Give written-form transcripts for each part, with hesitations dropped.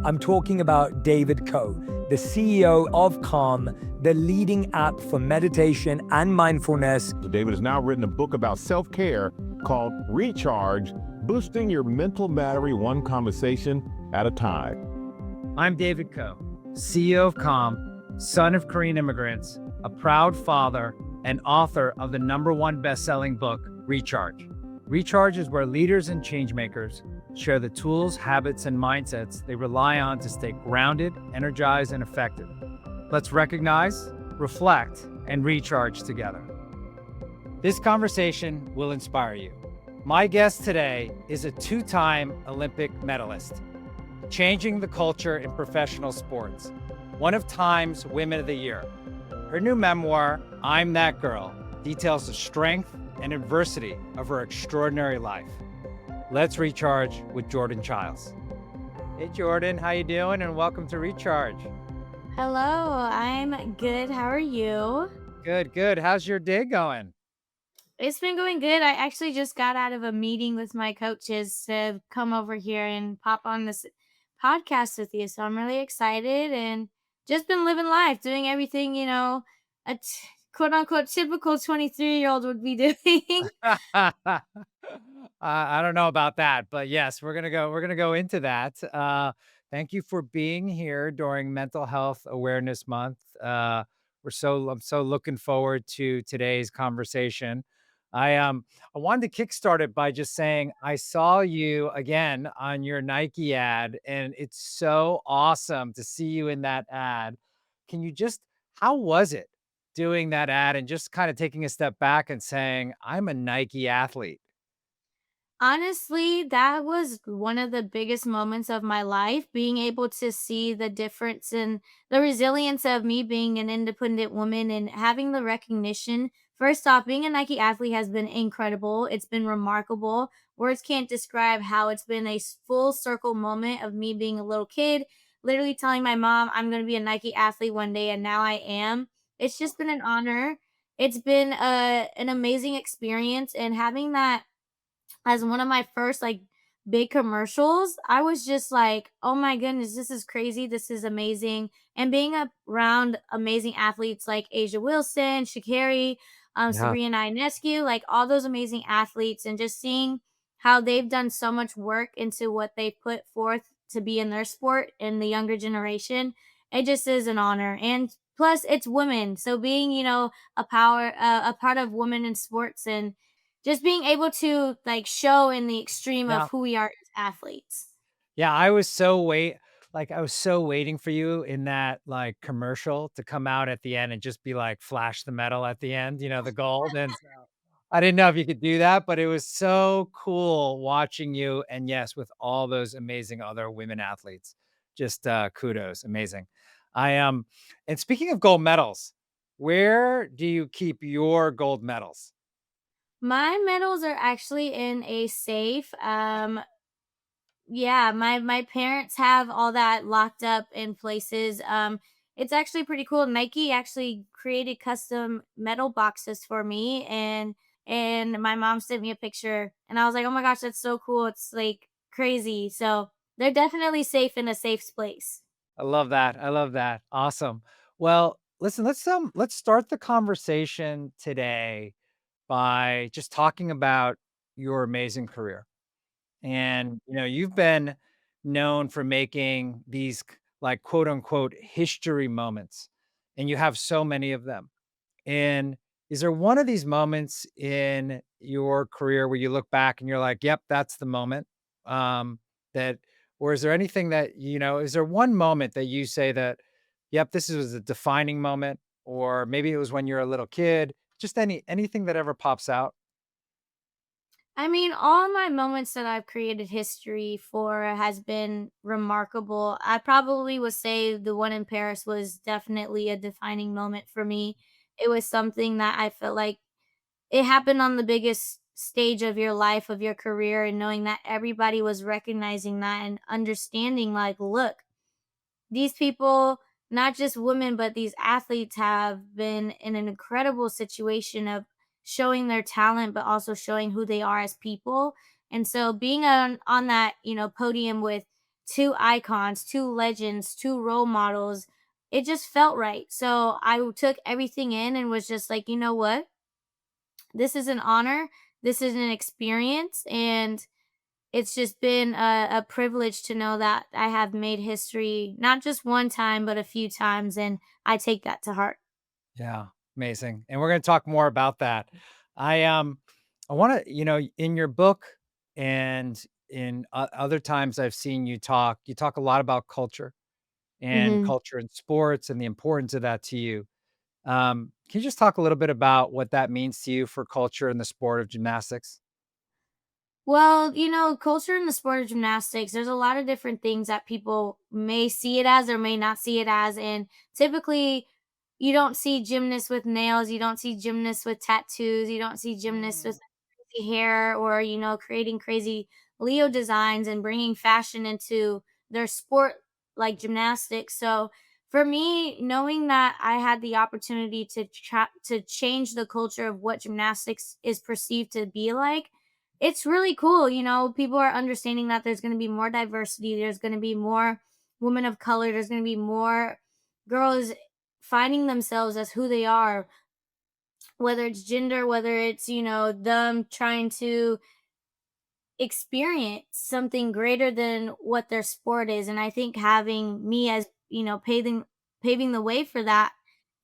I'm talking about David Coe, the CEO of Calm, the leading app for meditation and mindfulness. David has now written a book about self-care called Recharge, boosting your mental battery one conversation at a time. I'm David Coe, CEO of Calm, son of Korean immigrants, a proud father, and author of the #1 best-selling book, Recharge. Recharge is where leaders and changemakers share the tools, habits, and mindsets they rely on to stay grounded, energized, and effective. Let's recognize, reflect, and recharge together. This conversation will inspire you. My guest today is a 2-time Olympic medalist, changing the culture in professional sports, one of Time's Women of the Year. Her new memoir, I'm That Girl, details the strength and adversity of her extraordinary life. Let's recharge with Jordan Chiles. Hey Jordan, how you doing? And welcome to Recharge. Hello, I'm good. How are you? Good. How's your day going? It's been going good. I actually just got out of a meeting with my coaches to come over here and pop on this podcast with you. So I'm really excited and just been living life, doing everything, a quote unquote typical 23-year-old would be doing. I don't know about that, but yes, we're gonna go into that. Thank you for being here during Mental Health Awareness Month. I'm so looking forward to today's conversation. I wanted to kickstart it by just saying I saw you again on your Nike ad, and it's so awesome to see you in that ad. Can you just How was it doing that ad and just kind of taking a step back and saying, I'm a Nike athlete? Honestly, that was one of the biggest moments of my life, being able to see the difference in the resilience of me being an independent woman and having the recognition. First off, being a Nike athlete has been incredible. It's been remarkable. Words can't describe how it's been a full circle moment of me being a little kid, literally telling my mom I'm going to be a Nike athlete one day, and now I am. It's just been an honor. It's been an amazing experience, and having that as one of my first like big commercials, I was just like, "Oh my goodness, this is crazy. This is amazing." And being around amazing athletes like Asia Wilson, Shakari, Yeah. Sabrina Ionescu, like all those amazing athletes, and just seeing how they've done so much work into what they put forth to be in their sport in the younger generation, it just is an honor. And plus, it's women, so being a part of women in sports and just being able to, like, show in the extreme of Yeah. who we are as athletes. Yeah, I was so waiting for you in that, like, commercial to come out at the end and just be like, flash the medal at the end, the gold, and so I didn't know if you could do that, but it was so cool watching you, and yes, with all those amazing other women athletes. Just, kudos, amazing. And speaking of gold medals, where do you keep your gold medals? My medals are actually in a safe. Yeah, my parents have all that locked up in places. It's actually pretty cool. Nike actually created custom medal boxes for me, and my mom sent me a picture, and I was like, "Oh my gosh, that's so cool." It's like crazy. So, they're definitely safe in a safe place. I love that. I love that. Awesome. Well, listen, let's start the conversation today by just talking about your amazing career. And, you've been known for making these like quote unquote history moments, and you have so many of them. And is there one of these moments in your career where you look back and you're like, "Yep, that's the moment," that or is there anything that, is there one moment that you say that, "Yep, this was a defining moment," or maybe it was when you're a little kid, just anything that ever pops out? I mean, all my moments that I've created history for has been remarkable. I probably would say the one in Paris was definitely a defining moment for me. It was something that I felt like it happened on the biggest stage of your life, of your career, and knowing that everybody was recognizing that and understanding, like, look, these people, not just women, but these athletes have been in an incredible situation of showing their talent, but also showing who they are as people. And so being on that, podium with two icons, two legends, two role models. It just felt right. So I took everything in and was just like, you know what? This is an honor. This is an experience. And it's just been a privilege to know that I have made history, not just one time, but a few times. And I take that to heart. Yeah, amazing. And we're going to talk more about that. I want to, in your book and in other times I've seen you talk a lot about Hmm. culture in sports and the importance of that to you. Can you just talk a little bit about what that means to you for culture in the sport of gymnastics? Well, culture in the sport of gymnastics, there's a lot of different things that people may see it as or may not see it as. And typically, you don't see gymnasts with nails, you don't see gymnasts with tattoos, you don't see gymnasts with crazy hair or, creating crazy Leo designs and bringing fashion into their sport like gymnastics. So, for me, knowing that I had the opportunity to change the culture of what gymnastics is perceived to be like, it's really cool. People are understanding that there's going to be more diversity, there's going to be more women of color, there's going to be more girls finding themselves as who they are, whether it's gender, whether it's, them trying to experience something greater than what their sport is. And I think having me as, paving the way for that,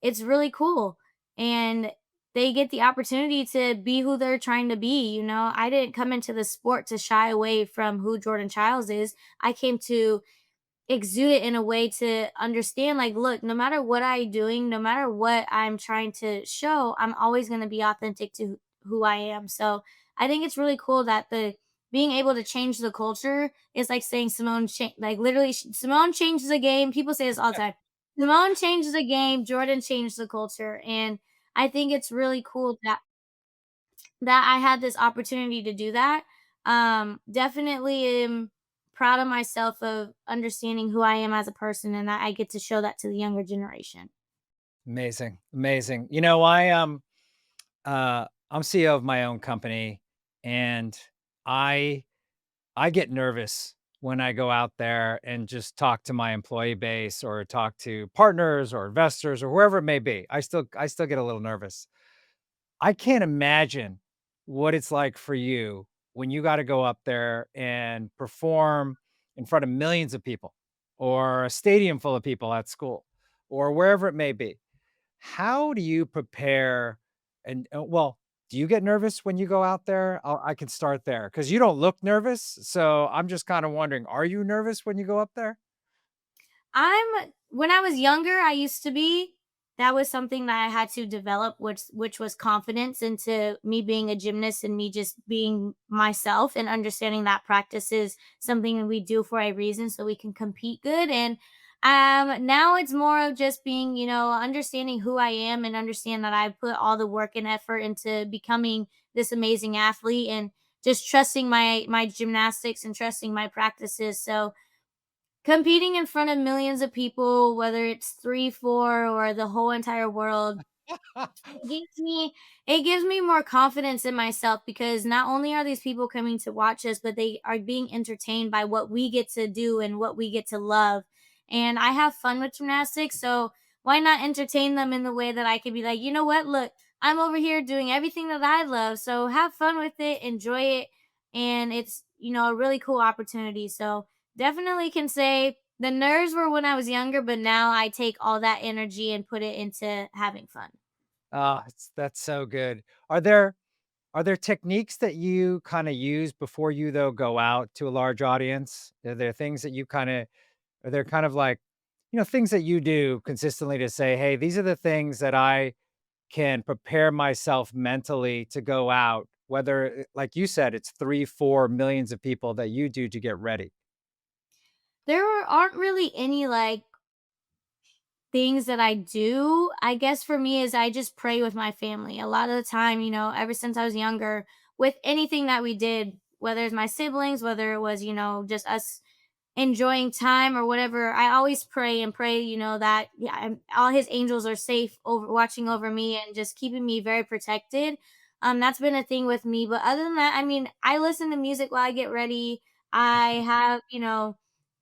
it's really cool. And they get the opportunity to be who they're trying to be. I didn't come into the sport to shy away from who Jordan Chiles is. I came to exude it in a way to understand, like, look, no matter what I'm doing, no matter what I'm trying to show, I'm always going to be authentic to who I am. So I think it's really cool that the being able to change the culture is like saying like literally Simone changes the game. People say this all the time. Simone changes the game, Jordan changed the culture. And I think it's really cool that I had this opportunity to do that. Definitely am proud of myself of understanding who I am as a person and that I get to show that to the younger generation. Amazing, amazing. I'm CEO of my own company, and I I get nervous when I go out there and just talk to my employee base or talk to partners or investors or whoever it may be. I still get a little nervous. I can't imagine what it's like for you when you got to go up there and perform in front of millions of people or a stadium full of people at school or wherever it may be. How do you prepare? And well, do you get nervous when you go out there? I can start there because you don't look nervous. So I'm just kind of wondering, are you nervous when you go up there? When I was younger, I used to be. That was something that I had to develop, which was confidence into me being a gymnast and me just being myself and understanding that practice is something that we do for a reason so we can compete good. And now it's more of just being, understanding who I am and understand that I put all the work and effort into becoming this amazing athlete and just trusting my gymnastics and trusting my practices. So competing in front of millions of people, whether it's 3, 4, or the whole entire world, it gives me it gives me more confidence in myself because not only are these people coming to watch us, but they are being entertained by what we get to do and what we get to love. And I have fun with gymnastics, so why not entertain them in the way that I could be like, you know what? Look, I'm over here doing everything that I love. So have fun with it, enjoy it, and it's, a really cool opportunity. So definitely can say the nerves were when I was younger, but now I take all that energy and put it into having fun. That's so good. Are there techniques that you kind of use before you though go out to a large audience? Are there things that you kind of are there kind of like, things that you do consistently to say, "Hey, these are the things that I can prepare myself mentally to go out," whether like you said, it's 3, 4 millions of people that you do to get ready. Aren't really any like things that I do. I guess for me is I just pray with my family. A lot of the time, ever since I was younger, with anything that we did, whether it's my siblings, whether it was, just us enjoying time or whatever, I always pray and pray, that yeah, all his angels are safe over watching over me and just keeping me very protected. That's been a thing with me. But other than that, I mean, I listen to music while I get ready. I have,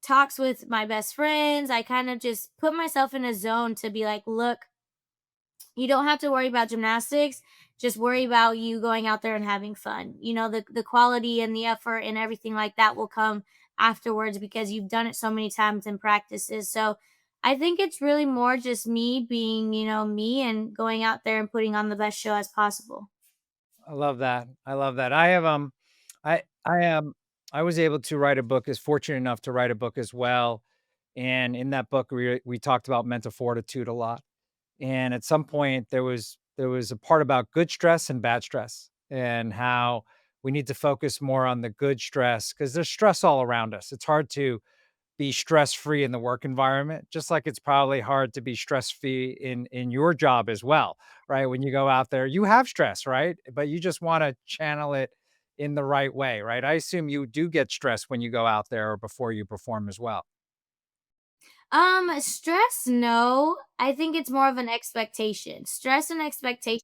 talks with my best friends. I kind of just put myself in a zone to be like, look, you don't have to worry about gymnastics. Just worry about you going out there and having fun. You know, the quality and the effort and everything like that will come afterwards because you've done it so many times in practices. So I think it's really more just me being, me and going out there and putting on the best show as possible. I love that. I love that. I have, I am, I was able to write a book, is fortunate enough to write a book as well. And in that book, we talked about mental fortitude a lot. And at some point, there was a part about good stress and bad stress, and how we need to focus more on the good stress because there's stress all around us. It's hard to be stress free in the work environment, just like it's probably hard to be stress free in your job as well, right? When you go out there, you have stress, right? But you just want to channel it in the right way, right? I assume you do get stressed when you go out there or before you perform as well. Stress, no. I think it's more of an expectation. Stress and expectation,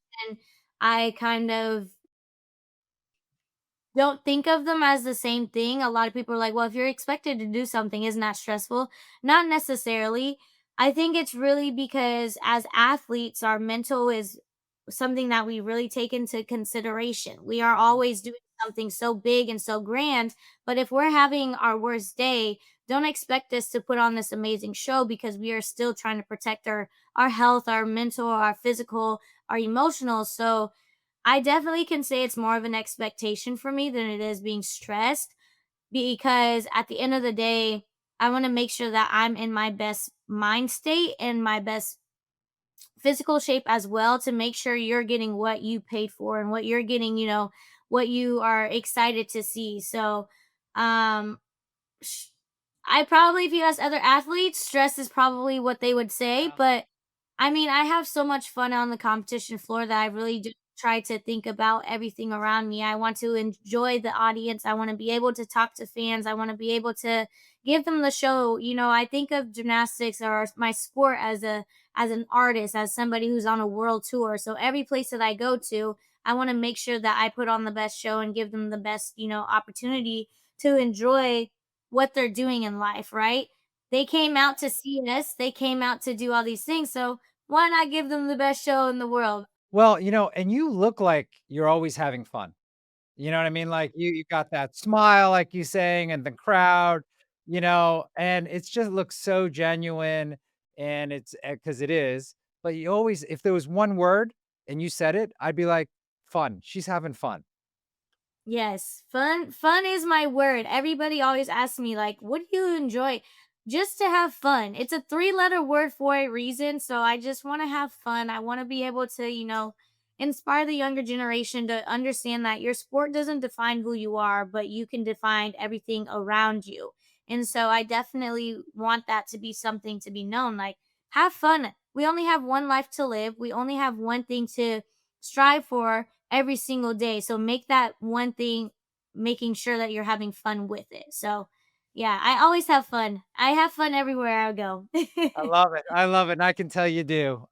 I kind of don't think of them as the same thing. A lot of people are like, well, if you're expected to do something, isn't that stressful? Not necessarily. I think it's really because as athletes, our mental is something that we really take into consideration. We are always doing something so big and so grand. But if we're having our worst day, don't expect us to put on this amazing show because we are still trying to protect our health, our mental, our physical, our emotional. So I definitely can say it's more of an expectation for me than it is being stressed because at the end of the day, I want to make sure that I'm in my best mind state and my best physical shape as well to make sure you're getting what you paid for and what you're getting, what you are excited to see. So, um, sh- I probably, if you ask other athletes, stress is probably what they would say, but I mean, I have so much fun on the competition floor that I really do try to think about everything around me. I want to enjoy the audience. I want to be able to talk to fans. I want to be able to give them the show. I think of gymnastics or my sport as an artist, as somebody who's on a world tour. So every place that I go to, I want to make sure that I put on the best show and give them the best, opportunity to enjoy what they're doing in life, right? They came out to see us. They came out to do all these things. So why not give them the best show in the world? Well, and you look like you're always having fun. You know what I mean? Like, you got that smile, like you saying, and the crowd, and it's just looks so genuine, and it's because it is, but you always, if there was one word and you said it, I'd be like, "Fun." She's having fun. Yes, fun is my word. Everybody always asks me like, "What do you enjoy?" Just to have fun. It's a three-letter word for a reason, so I just want to have fun. I want to be able to, inspire the younger generation to understand that your sport doesn't define who you are, but you can define everything around you. And so I definitely want that to be something to be known. Like, have fun. We only have one life to live. We only have one thing to strive for every single day. So make that one thing making sure that you're having fun with it. So, yeah, I always have fun. I have fun everywhere I go. I love it. I love it, and I can tell you do.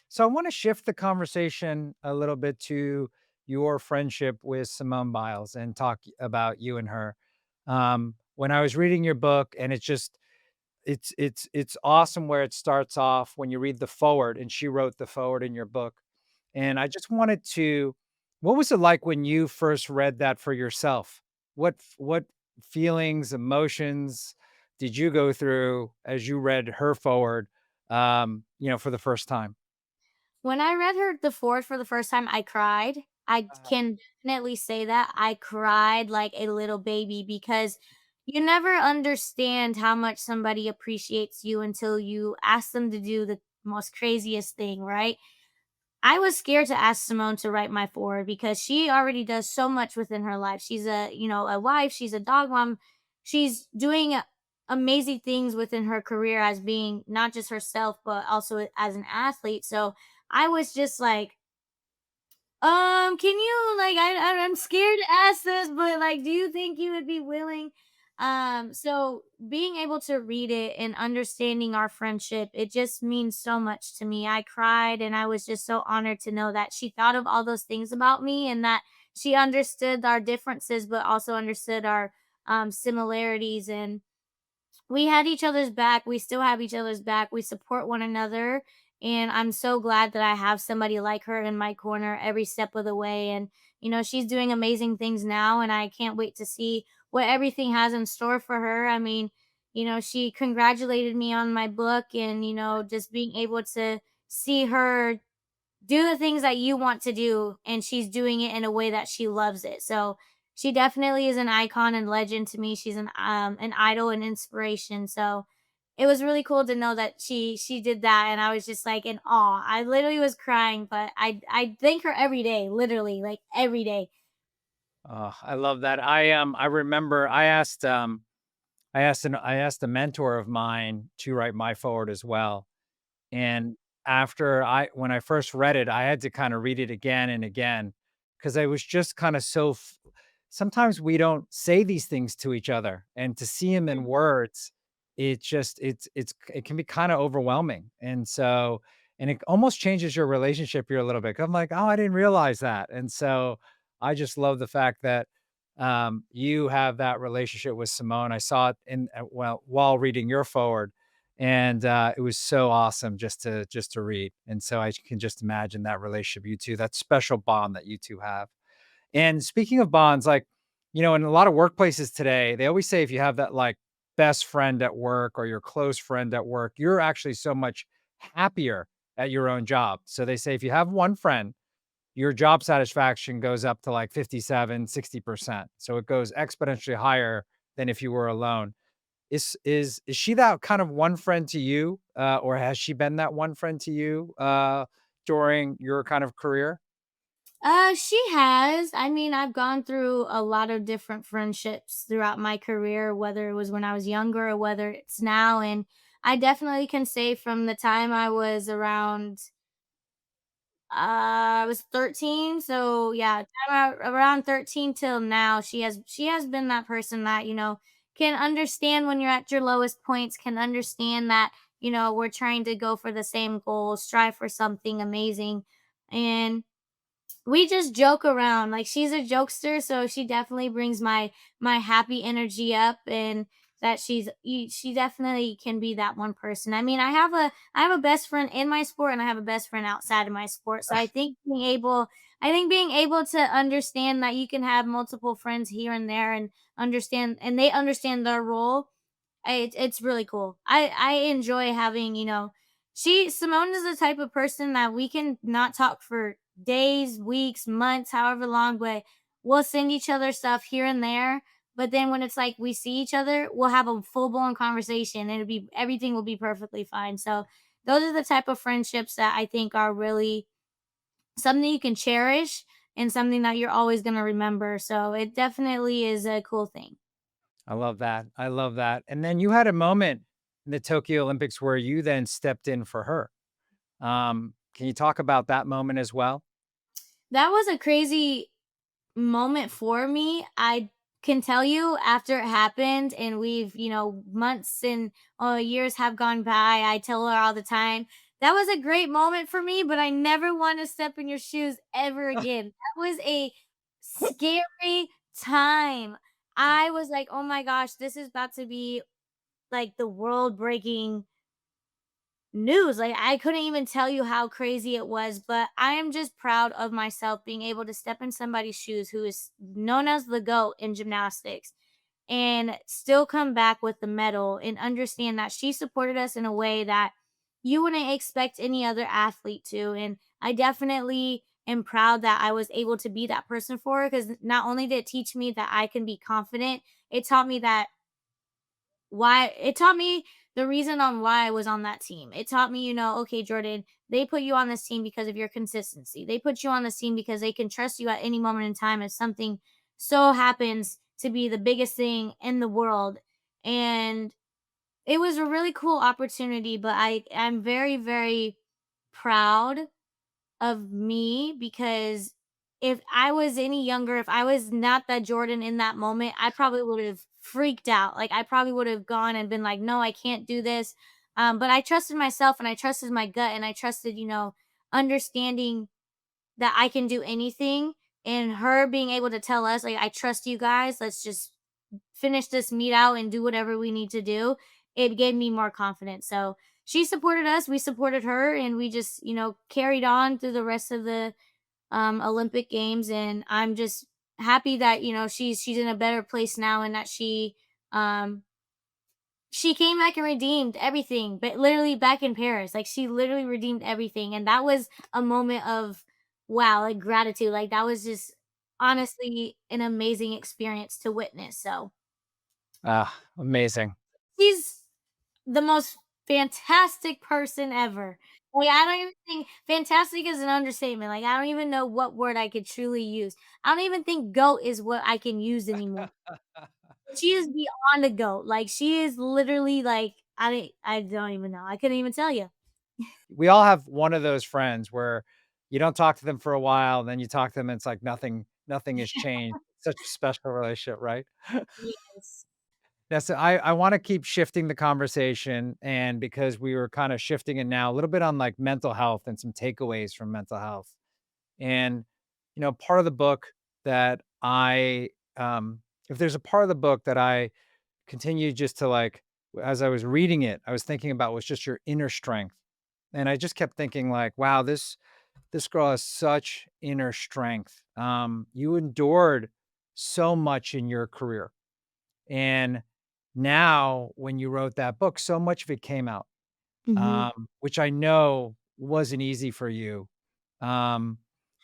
So I wanna shift the conversation a little bit to your friendship with Simone Biles and talk about you and her. When I was reading your book, and it's awesome where it starts off when you read the forward, and she wrote the forward in your book. And I just wanted to, what was it like when you first read that for yourself? What feelings, emotions did you go through as you read her forward, for the first time? When I read her the Ford for the first time, I cried. I Uh, can definitely say that. I cried like a little baby because you never understand how much somebody appreciates you until you ask them to do the most craziest thing, right? I was scared to ask Simone to write my forward because she already does so much within her life. She's a wife, she's a dog mom. She's doing amazing things within her career as being not just herself but also as an athlete. So, I was just like, can you like I'm scared to ask this, but like, do you think you would be willing? So being able to read it and understanding our friendship, it just means so much to me. I cried and I was just so honored to know that she thought of all those things about me and that she understood our differences, but also understood our similarities. And we had each other's back. We still have each other's back. We support one another. And I'm so glad that I have somebody like her in my corner every step of the way. And, she's doing amazing things now. And I can't wait to see what everything has in store for her. I mean, she congratulated me on my book and, just being able to see her do the things that you want to do, and she's doing it in a way that she loves it. So she definitely is an icon and legend to me. She's an idol and inspiration. So it was really cool to know that she did that, and I was just like in awe. I literally was crying, but I thank her every day, literally, like every day. Oh, I love that. I remember I asked a mentor of mine to write my forward as well. And when I first read it, I had to kind of read it again and again because I was just kind of sometimes we don't say these things to each other, and to see them in words, it can be kind of overwhelming. And it almost changes your relationship here a little bit. I'm like, oh, I didn't realize that. And so I just love the fact that you have that relationship with Simone. I saw it while reading your forward, and it was so awesome just to read. And so I can just imagine that relationship, you two, that special bond that you two have. And speaking of bonds, like, in a lot of workplaces today, they always say if you have that like best friend at work or your close friend at work, you're actually so much happier at your own job. So they say if you have one friend, your job satisfaction goes up to like 57, 60%. So it goes exponentially higher than if you were alone. Is she that kind of one friend to you, or has she been that one friend to you, during your kind of career? She has. I mean, I've gone through a lot of different friendships throughout my career, whether it was when I was younger or whether it's now. And I definitely can say from the time I was I was 13, so yeah, around 13 till now, she has been that person that, can understand when you're at your lowest points, can understand that, we're trying to go for the same goal, strive for something amazing. And we just joke around. Like she's a jokester, so she definitely brings my happy energy up, and that she definitely can be that one person. I mean, I have a best friend in my sport and I have a best friend outside of my sport. So I think being able to understand that you can have multiple friends here and there and understand and they understand their role, it's really cool. I enjoy having, Simone is the type of person that we can not talk for days, weeks, months, however long, but we'll send each other stuff here and there. But then when it's like we see each other, we'll have a full blown conversation and everything will be perfectly fine. So those are the type of friendships that I think are really something you can cherish and something that you're always going to remember. So it definitely is a cool thing. I love that. I love that. And then you had a moment in the Tokyo Olympics where you then stepped in for her. Can you talk about that moment as well? That was a crazy moment for me. I can tell you after it happened and months and years have gone by, I tell her all the time, that was a great moment for me, but I never want to step in your shoes ever again. That was a scary time. I was like, oh my gosh, this is about to be like the world breaking news. Like I couldn't even tell you how crazy it was, but I am just proud of myself being able to step in somebody's shoes who is known as the GOAT in gymnastics and still come back with the medal and understand that she supported us in a way that you wouldn't expect any other athlete to. And I definitely am proud that I was able to be that person for her because not only did it teach me that I can be confident, it taught me that why it taught me the reason on why I was on that team. It taught me, okay, Jordan, they put you on this team because of your consistency. They put you on this team because they can trust you at any moment in time if something so happens to be the biggest thing in the world. And it was a really cool opportunity, but I'm very, very proud of me because if I was any younger, if I was not that Jordan in that moment, I probably would have freaked out. Like I probably would have gone and been like, "No, I can't do this." But I trusted myself and I trusted my gut and I trusted, understanding that I can do anything and her being able to tell us like, "I trust you guys. Let's just finish this meet out and do whatever we need to do, it gave me more confidence. So she supported us, we supported her, and we just, carried on through the rest of the Olympic Games. And I'm just happy that, she's in a better place now, and that um she came back and redeemed everything, but literally back in Paris. Like, she literally redeemed everything. And that was a moment of wow, like gratitude. Like, that was just honestly an amazing experience to witness. So Ah, amazing. she's the most fantastic person ever. Like, I don't even think fantastic is an understatement. Like, I don't even know what word I could truly use. I don't even think goat is what I can use anymore. She is beyond a goat. Like, she is literally like, I don't even know. I couldn't even tell you. We all have one of those friends where you don't talk to them for a while, then you talk to them and it's like nothing has changed. Such a special relationship, right? Yes. Yes, I wanna keep shifting the conversation, and because we were kinda shifting it now a little bit on, like, mental health and some takeaways from mental health. And, part of the book that if there's a part of the book that I continue just to, like, as I was reading it, I was thinking about was just your inner strength. And I just kept thinking like, wow, this girl has such inner strength. You endured so much in your career. And now when you wrote that book, so much of it came out, Mhm. which I know wasn't easy for you. Um,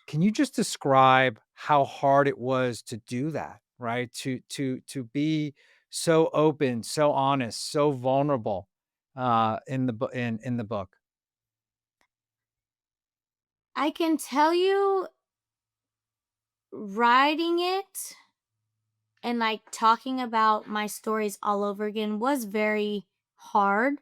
can you just describe how hard it was to do that, right? To be so open, so honest, so vulnerable in the in the book. I can tell you, writing it and like talking about my stories all over again was very hard.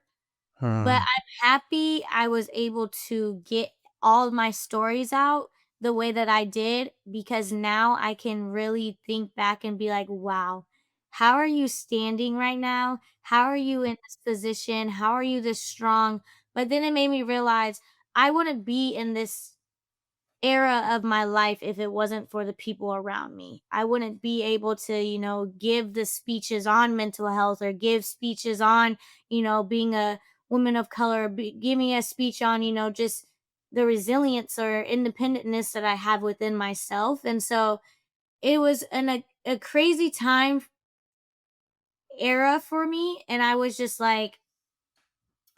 But Hmm. I'm happy I was able to get all of my stories out the way that I did, because now I can really think back and be like, "Wow, how are you standing right now? How are you in this position? How are you this strong?" But then it made me realize I wouldn't be in this era of my life if it wasn't for the people around me. I wouldn't be able to, give the speeches on mental health, or give speeches on, being a woman of color, give me a speech on, just the resilience or independentness that I have within myself. And so it was a crazy time era for me. And I was just like,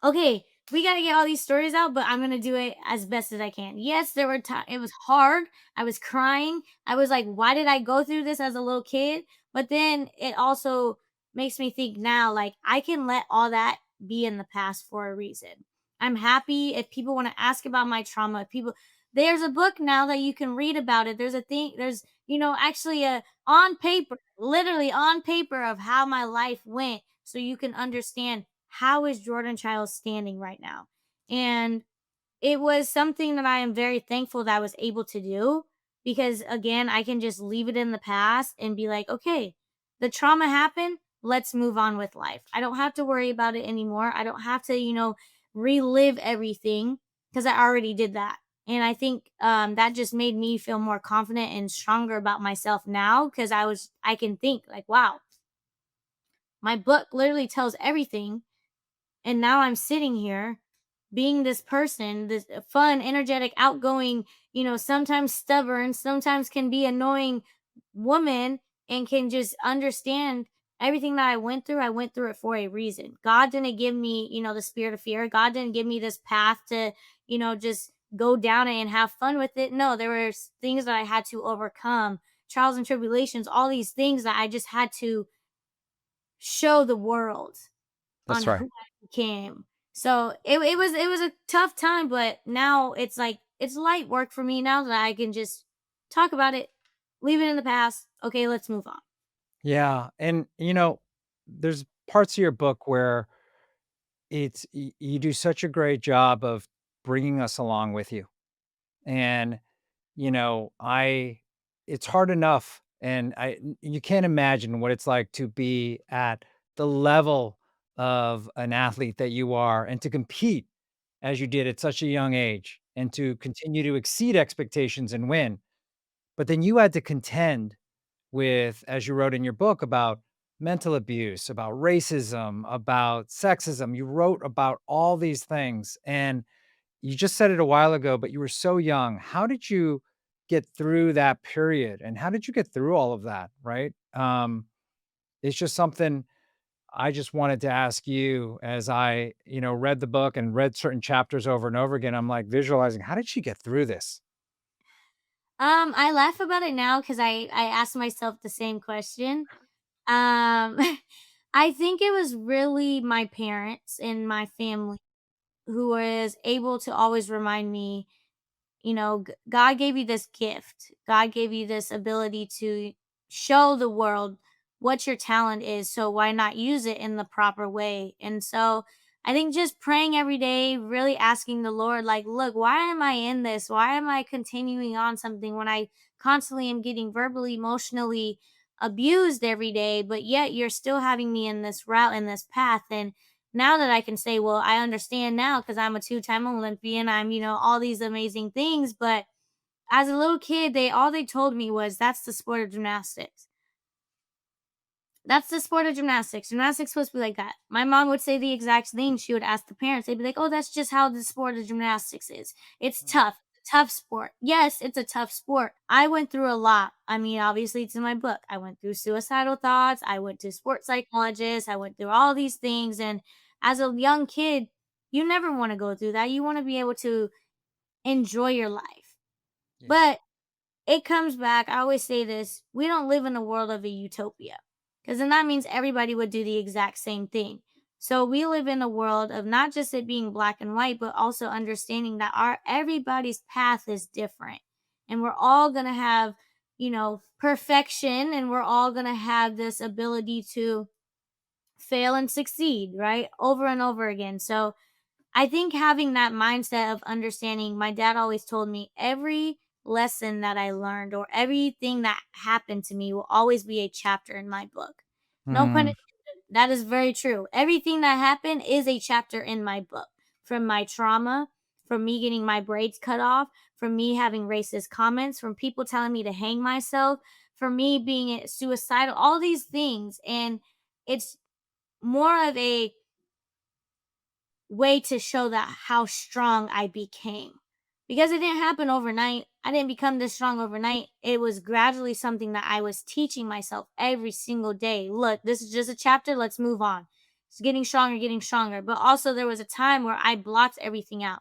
okay, we got to get all these stories out, but I'm going to do it as best as I can. Yes, there were times it was hard. I was crying. I was like, why did I go through this as a little kid? But then it also makes me think now, like, I can let all that be in the past for a reason. I'm happy if people want to ask about my trauma. If people, there's a book now that you can read about it. There's a thing, there's, actually a on paper, literally on paper, of how my life went, so you can understand how is Jordan Chiles standing right now. And it was something that I am very thankful that I was able to do, because again, I can just leave it in the past and be like, okay, the trauma happened. Let's move on with life. I don't have to worry about it anymore. I don't have to, relive everything, because I already did that. And I think that just made me feel more confident and stronger about myself now, because I can think like, wow, my book literally tells everything, and now I'm sitting here being this person, this fun, energetic, outgoing, sometimes stubborn, sometimes can be annoying woman, and can just understand everything that I went through. I went through it for a reason. God didn't give me, the spirit of fear. God didn't give me this path to, just go down it and have fun with it. No, there were things that I had to overcome, trials and tribulations, all these things that I just had to show the world on That's right. who I became. So it was a tough time, but now it's like it's light work for me now that I can just talk about it, leave it in the past. Okay, let's move on. Yeah, and, there's parts of your book where you do such a great job of bringing us along with you. And, I it's hard enough, and you can't imagine what it's like to be at the level of an athlete that you are, and to compete as you did at such a young age, and to continue to exceed expectations and win. But then you had to contend with, as you wrote in your book, about mental abuse, about racism, about sexism. You wrote about all these things, and you just said it a while ago, but you were so young. How did you get through that period, and how did you get through all of that, right? It's just something I just wanted to ask you as I, read the book and read certain chapters over and over again. I'm like visualizing, how did she get through this? I laugh about it now because I asked myself the same question. Um, I think it was really my parents and my family who was able to always remind me, God gave you this gift. God gave you this ability to show the world what your talent is. So why not use it in the proper way? And so I think just praying every day, really asking the Lord, like, look, why am I in this? Why am I continuing on something when I constantly am getting verbally, emotionally abused every day, but yet you're still having me in this route, in this path? And now that I can say, well, I understand now because I'm a two-time Olympian, I'm, all these amazing things. But as a little kid, they told me was that's the sport of gymnastics. That's the sport of gymnastics. Gymnastics supposed to be like that. My mom would say the exact thing. She would ask the parents. They'd be like, "Oh, that's just how the sport of gymnastics is. It's tough. Tough sport. Yes, it's a tough sport. I went through a lot. I mean, obviously, it's in my book. I went through suicidal thoughts. I went to sports psychologists. I went through all these things. And as a young kid, you never want to go through that. You want to be able to enjoy your life. Yeah. But it comes back. I always say this: we don't live in a world of a utopia, because then that means everybody would do the exact same thing. So we live in a world of not just it being black and white, but also understanding that our everybody's path is different. And we're all gonna have, perfection, and we're all gonna have this ability to fail and succeed, right? Over and over again. So I think having that mindset of understanding, my dad always told me every lesson that I learned or everything that happened to me will always be a chapter in my book. No pun Mm, intended. That is very true. Everything that happened is a chapter in my book. From my trauma, from me getting my braids cut off, from me having racist comments, from people telling me to hang myself, from me being suicidal, all these things. And it's more of a way to show that how strong I became. Because it didn't happen overnight. I didn't become this strong overnight. It was gradually something that I was teaching myself every single day. Look, this is just a chapter. Let's move on. It's getting stronger, getting stronger. But also, there was a time where I blocked everything out.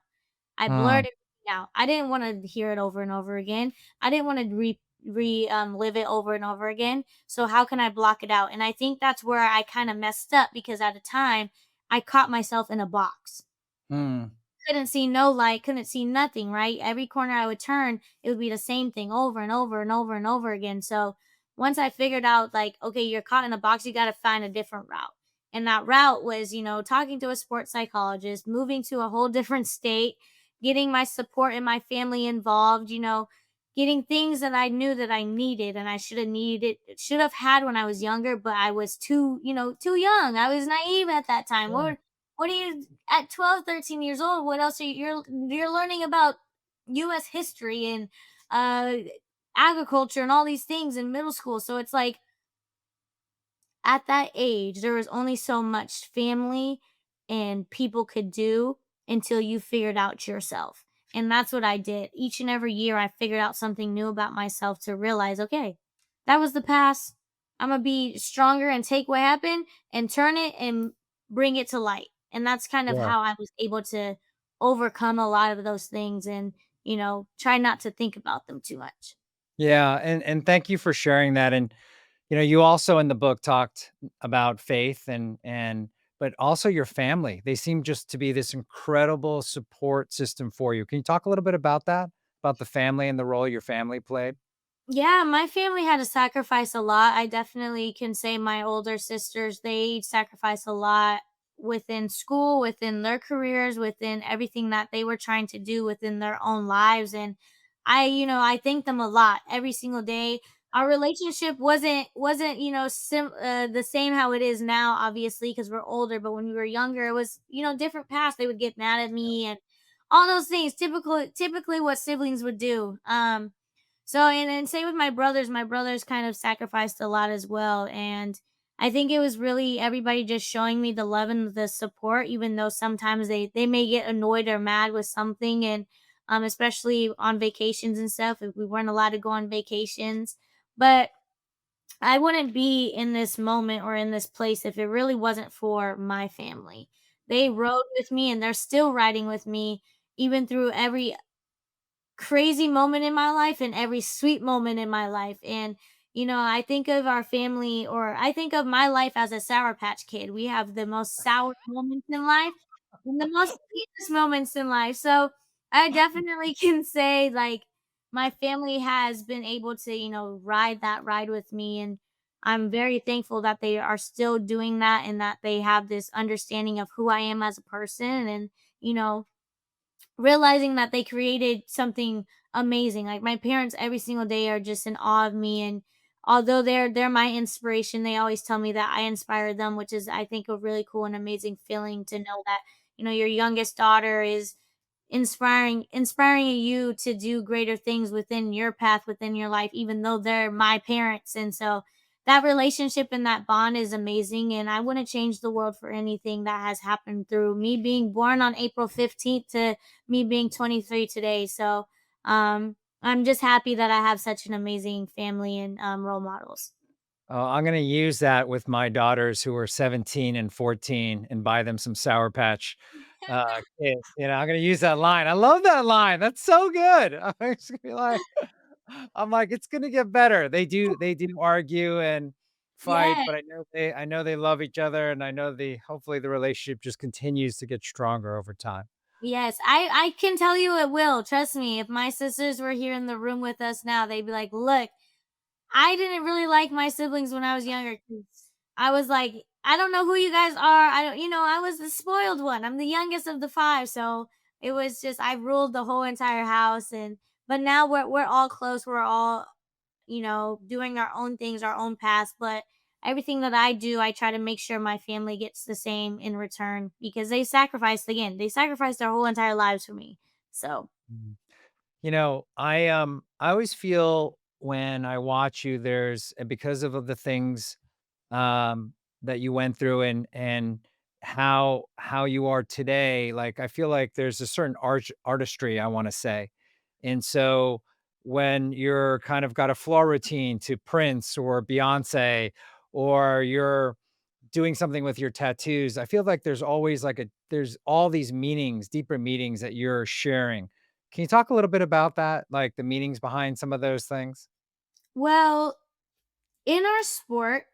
I blurred mm. everything out. I didn't want to hear it over and over again. I didn't want to live it over and over again. So how can I block it out? And I think that's where I kind of messed up because at the time I caught myself in a box. Mm. Couldn't see no light, couldn't see nothing, right? Every corner I would turn, it would be the same thing over and over and over and over again. So once I figured out, like, okay, you're caught in a box, you got to find a different route. And that route was, talking to a sports psychologist, moving to a whole different state, getting my support and my family involved, getting things that I knew that I needed and I should have had when I was younger, but I was too young. I was naive at that time. What are you at 12, 13 years old? What else are you're learning about US history and uh agriculture and all these things in middle school. So it's like at that age there was only so much family and people could do until you figured out yourself. And that's what I did. Each and every year I figured out something new about myself to realize, okay, that was the past. I'm going to be stronger and take what happened and turn it and bring it to light. And that's kind of Yeah. how I was able to overcome a lot of those things and, try not to think about them too much. Yeah, and thank you for sharing that. And you also in the book talked about faith and but also your family. They seem just to be this incredible support system for you. Can you talk a little bit about that? About the family and the role your family played? Yeah, my family had to sacrifice a lot. I definitely can say my older sisters, they sacrificed a lot within school, within their careers, within everything that they were trying to do within their own lives. And I thank them a lot every single day. Our relationship wasn't, the same how it is now, obviously, because we're older. But when we were younger, it was, different paths. They would get mad at me and all those things. Typically what siblings would do. So and same with my brothers. My brothers kind of sacrificed a lot as well. And I think it was really everybody just showing me the love and the support, even though sometimes they may get annoyed or mad with something, and especially on vacations and stuff. If we weren't allowed to go on vacations, but I wouldn't be in this moment or in this place if it really wasn't for my family. They rode with me and they're still riding with me even through every crazy moment in my life and every sweet moment in my life. And, I think of our family, or I think of my life as a Sour Patch Kid. We have the most sour moments in life and the most sweetest moments in life. So I definitely can say, like, my family has been able to, ride that ride with me. And I'm very thankful that they are still doing that and that they have this understanding of who I am as a person. And, you know, realizing that they created something amazing. Like, my parents every single day are just in awe of me, and although they're my inspiration, they always tell me that I inspire them, which is, I think, a really cool and amazing feeling to know that, your youngest daughter is inspiring you to do greater things within your path within your life, even though they're my parents. And so that relationship and that bond is amazing, and I wouldn't change the world for anything that has happened through me being born on April 15th to me being 23 today. So I'm just happy that I have such an amazing family and role models. Oh, I'm gonna use that with my daughters who are 17 and 14 and buy them some Sour Patch, Kids. I'm gonna use that line. I love that line. That's so good. I'm just gonna be like I'm like, "It's gonna get better." They do argue and fight, Yeah. but I know they love each other, and I know hopefully the relationship just continues to get stronger over time. Yes, I can tell you it will. Trust me. If my sisters were here in the room with us now, they'd be like, "Look, I didn't really like my siblings when I was younger 'cause I was like, I don't know who you guys are. I don't, I was the spoiled one. I'm the youngest of the five, so it was just I ruled the whole entire house. And but now we're all close. We're all, doing our own things, our own paths. But everything that I do, I try to make sure my family gets the same in return because they sacrificed their whole entire lives for me. So Mm. I always feel when I watch you, because of the things that you went through and how you are today, like I feel like there's a certain artistry, I want to say. And so when you're kind of got a floor routine to Prince or Beyonce, or you're doing something with your tattoos, I feel like there's always there's all these meanings, deeper meanings that you're sharing. Can you talk a little bit about that? Like the meanings behind some of those things? well, in our sport,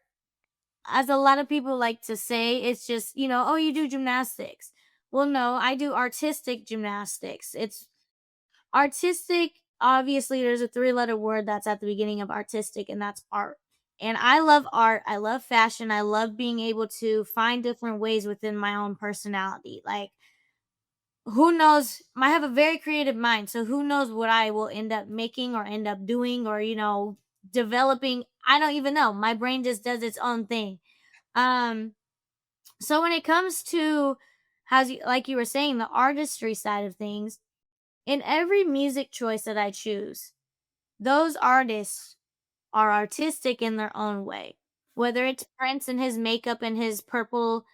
as a lot of people like to say, it's just, oh, you do gymnastics. Well, no, I do artistic gymnastics. It's artistic. Obviously, there's a three-letter word that's at the beginning of artistic, and that's art. And I love art. I love fashion. I love being able to find different ways within my own personality. Like, who knows? I have a very creative mind. So, who knows what I will end up making or end up doing or, developing? I don't even know. My brain just does its own thing. Um, so when it comes to like you were saying, the artistry side of things, in every music choice that I choose, those artists are artistic in their own way. Whether it's Prince and his makeup and his purple,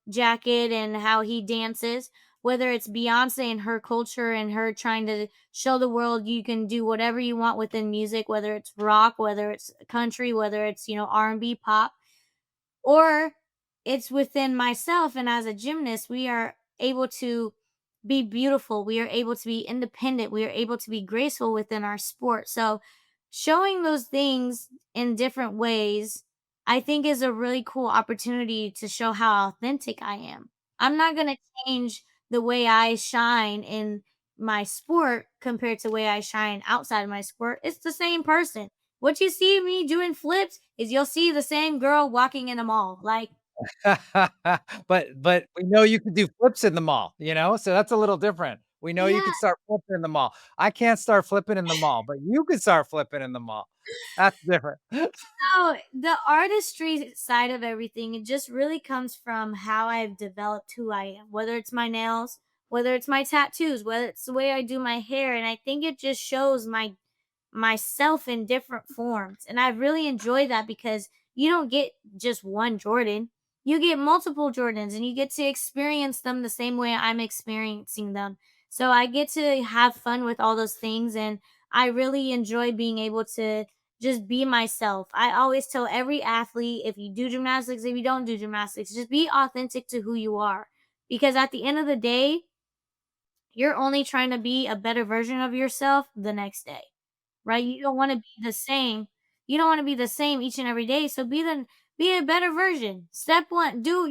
jacket and how he dances, whether it's Beyonce and her culture and her trying to show the world you can do whatever you want within music, whether it's rock, whether it's country, whether it's, R&B, pop, or it's within myself. And as a gymnast, we are able to be beautiful, we are able to be independent, we are able to be graceful within our sport. So showing those things in different ways, I think, is a really cool opportunity to show how authentic I am. I'm not going to change the way I shine in my sport compared to the way I shine outside of my sport. It's the same person. What you see me doing flips is you'll see the same girl walking in a mall. Like, But we know you can do flips in the mall, so that's a little different. We know you yeah, can start flipping in the mall. I can't start flipping in the mall, but you can start flipping in the mall. That's different. no, the artistry side of everything, it just really comes from how I've developed who I am, whether it's my nails, whether it's my tattoos, whether it's the way I do my hair. And I think it just shows myself in different forms. And I really enjoy that because you don't get just one Jordan. You get multiple Jordans and you get to experience them the same way I'm experiencing them. So I get to have fun with all those things, and I really enjoy being able to just be myself. I always tell every athlete, if you do gymnastics, if you don't do gymnastics, just be authentic to who you are. Because at the end of the day, you're only trying to be a better version of yourself the next day, right? You don't want to be the same. You don't want to be the same each and every day. So be a better version. Step one, do,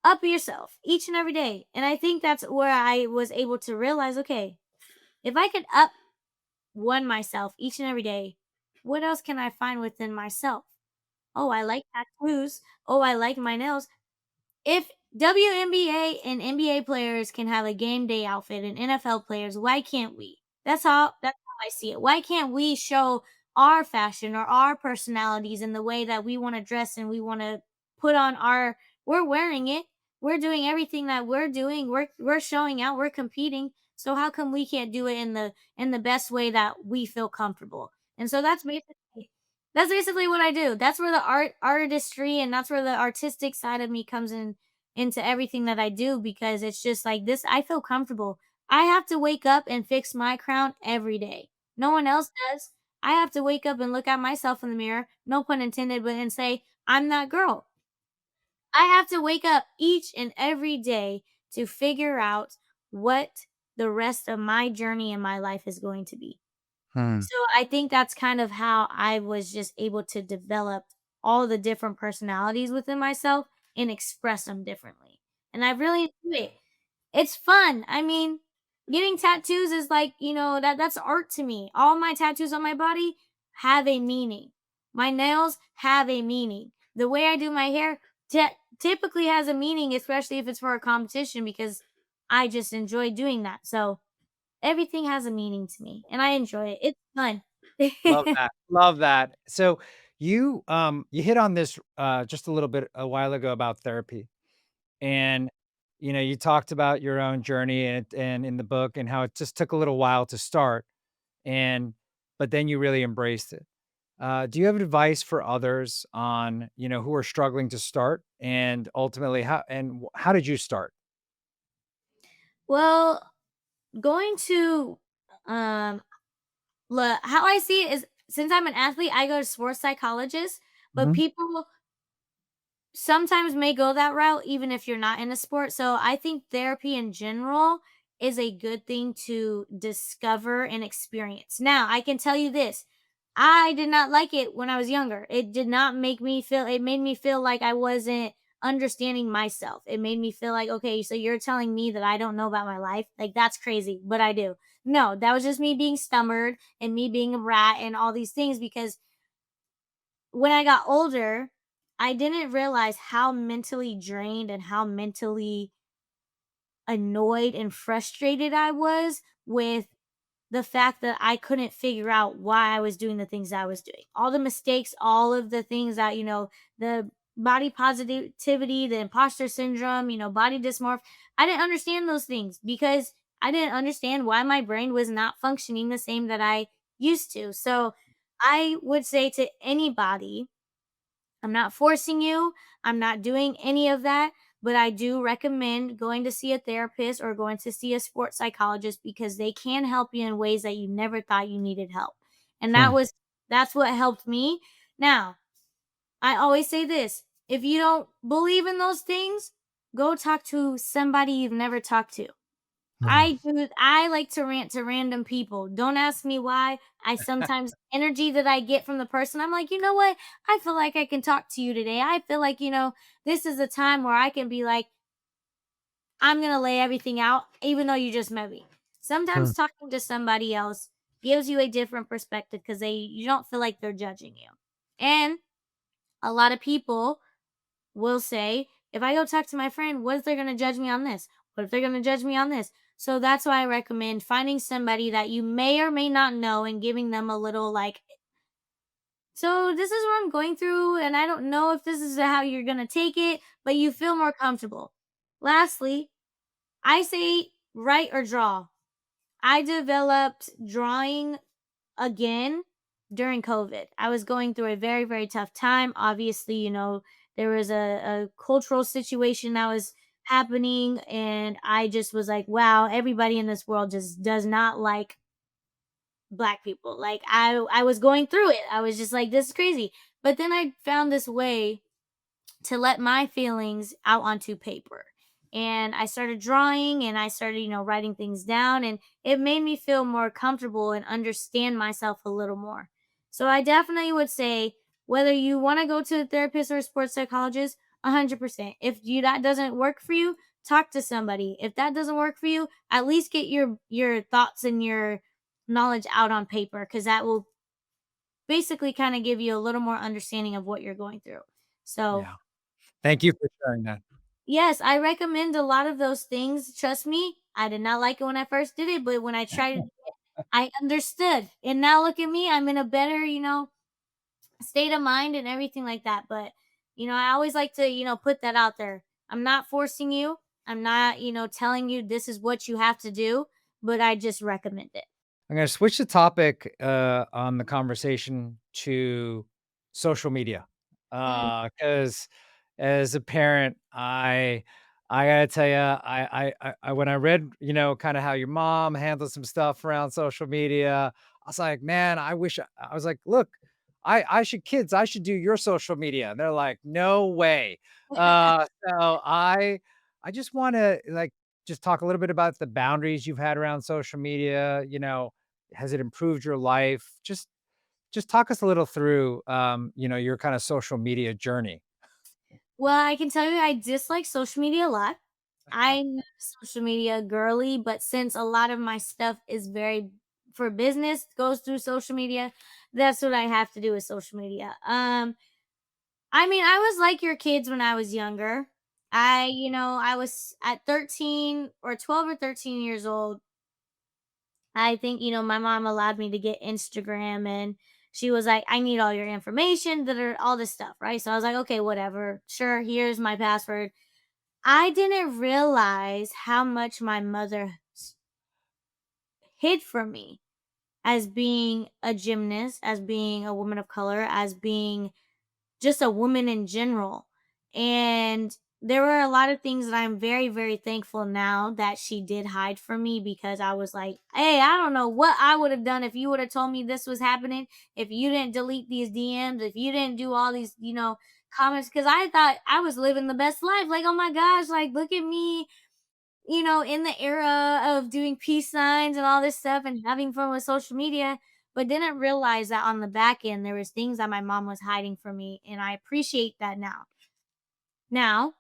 up yourself each and every day. And I think that's where I was able to realize, okay, if I could up one myself each and every day, what else can I find within myself? Oh, I like tattoos. Oh, I like my nails. If WNBA and NBA players can have a game day outfit and NFL players, why can't we? That's how I see it. Why can't we show our fashion or our personalities in the way that we want to dress and we want to put on our we're wearing it. We're doing everything that we're doing. We're showing out, we're competing. So how come we can't do it in the best way that we feel comfortable? And so that's basically what I do. That's where the artistry and that's where the artistic side of me comes in into everything that I do, because it's just like this I feel comfortable. I have to wake up and fix my crown every day. No one else does. I have to wake up and look at myself in the mirror, no pun intended, but and say, I'm that girl. I have to wake up each and every day to figure out what the rest of my journey in my life is going to be. Hmm. So I think that's kind of how I was just able to develop all the different personalities within myself and express them differently. And I really enjoy it. It's fun. I mean, getting tattoos is like, that's art to me. All my tattoos on my body have a meaning. My nails have a meaning. The way I do my hair typically has a meaning, especially if it's for a competition, because I just enjoy doing that. So everything has a meaning to me, and I enjoy it. It's fun. Love that. Love that. So you hit on this just a little bit a while ago about therapy. And you talked about your own journey and in the book and how it just took a little while to start and but then you really embraced it. Do you have advice for others on, who are struggling to start and ultimately how did you start? Well, going to how I see it is, since I'm an athlete, I go to sports psychologists, but Mhm. people sometimes may go that route even if you're not in a sport. So I think therapy in general is a good thing to discover and experience. Now, I can tell you this. I did not like it when I was younger. It did not make me feel it made me feel like I wasn't understanding myself. It made me feel like, okay, so you're telling me that I don't know about my life? Like that's crazy, but I do. No, that was just me being stubborn and me being a rat and all these things, because when I got older, I didn't realize how mentally drained and how mentally annoyed and frustrated I was with the fact that I couldn't figure out why I was doing the things I was doing. All the mistakes, all of the things that, the body positivity, the imposter syndrome, body dysmorph. I didn't understand those things because I didn't understand why my brain was not functioning the same that I used to. So I would say to anybody, I'm not forcing you. I'm not doing any of that, but I do recommend going to see a therapist or going to see a sports psychologist, because they can help you in ways that you never thought you needed help. And Hmm. that's what helped me. Now, I always say this, if you don't believe in those things, go talk to somebody you've never talked to. Hmm. I like to rant to random people. Don't ask me why. I sometimes energy that I get from the person, I'm like, "You know what? I feel like I can talk to you today. I feel like, this is a time where I can be like, I'm going to lay everything out even though you just met me." Hmm. Sometimes talking to somebody else gives you a different perspective because you don't feel like they're judging you. And a lot of people will say, if I go talk to my friend, what if they're going to judge me on this? What if they're going to judge me on this? So that's why I recommend finding somebody that you may or may not know and giving them a little like, so this is what I'm going through, and I don't know if this is how you're going to take it, but you feel more comfortable. Lastly, I say write or draw. I developed drawing again during COVID. I was going through a very, very tough time. Obviously, there was a cultural situation that was happening, and I just was like, wow, everybody in this world just does not like black people. Like I was going through it. I was just like, this is crazy. But then I found this way to let my feelings out onto paper. And I started drawing and I started, writing things down, and it made me feel more comfortable and understand myself a little more. So I definitely would say, whether you want to go to a therapist or a sports psychologist, 100%. If that doesn't work for you, talk to somebody. If that doesn't work for you, at least get your thoughts and your knowledge out on paper, cuz that will basically kind of give you a little more understanding of what you're going through. So, Yeah. Thank you for sharing that. yes, I recommend a lot of those things. Trust me, I did not like it when I first did it, but when I tried it, I understood. And now look at me, I'm in a better, state of mind and everything like that. But, I always like to, put that out there. I'm not forcing you. I'm not, telling you this is what you have to do, but I just recommend it. I'm gonna switch the topic, on the conversation to social media, Mm. because as a parent, I gotta tell you, when I read, kinda how your mom handles some stuff around social media, I was like, "Man, I was like, "Look, I should do your social media." And they're like, "No way." So I just wanna, like, just talk a little bit about the boundaries you've had around social media, has it improved your life? Just talk us a little through, your kinda social media journey. Well, I can tell you I dislike social media a lot. I'm not a social media girly, but since a lot of my stuff is very for business, goes through social media, that's what I have to do with social media. I mean, I was like your kids when I was younger. I was at 13 or 12 or 13 years old. I think, my mom allowed me to get Instagram, and she was like, I need all your information, that are all this stuff, right? So I was like, okay, whatever. Sure, here's my password. I didn't realize how much my mother hid from me as being a gymnast, as being a woman of color, as being just a woman in general. And there were a lot of things that I'm very, very thankful now that she did hide from me, because I was like, hey, I don't know what I would have done if you would have told me this was happening, if you didn't delete these DMs, if you didn't do all these, comments, because I thought I was living the best life. Like, oh my gosh, like, look at me, in the era of doing peace signs and all this stuff and having fun with social media, but didn't realize that on the back end there was things that my mom was hiding from me, and I appreciate that now. Now,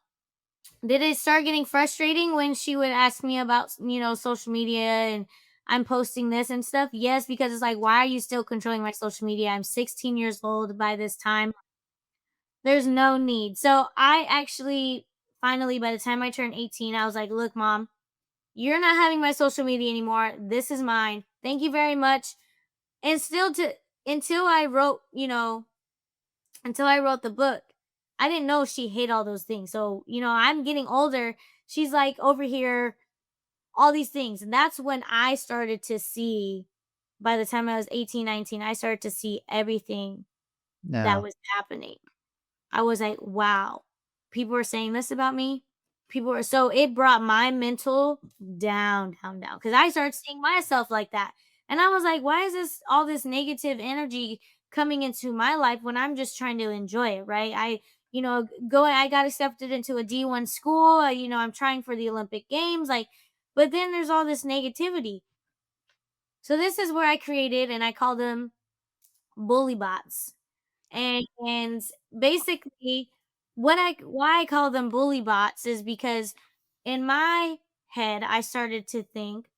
did it start getting frustrating when she would ask me about, social media and I'm posting this and stuff? Yes, because it's like, why are you still controlling my social media? I'm 16 years old by this time. There's no need. So I actually finally, by the time I turned 18, I was like, look, mom, you're not having my social media anymore. This is mine. Thank you very much. And still to until I wrote, until I wrote the book, I didn't know she hid all those things. So, I'm getting older. She's like over here, all these things. And that's when I started to see, by the time I was 18, 19, I started to see everything that No. was happening. I was like, wow, people are saying this about me. People are, so it brought my mental down, down, down. Cause I started seeing myself like that. And I was like, why is this all this negative energy coming into my life when I'm just trying to enjoy it? Right. I got accepted into a D1 school. I'm trying for the Olympic Games. Like, but then there's all this negativity. So this is where I created, and I call them bully bots. And basically, why I call them bully bots is because in my head, I started to think,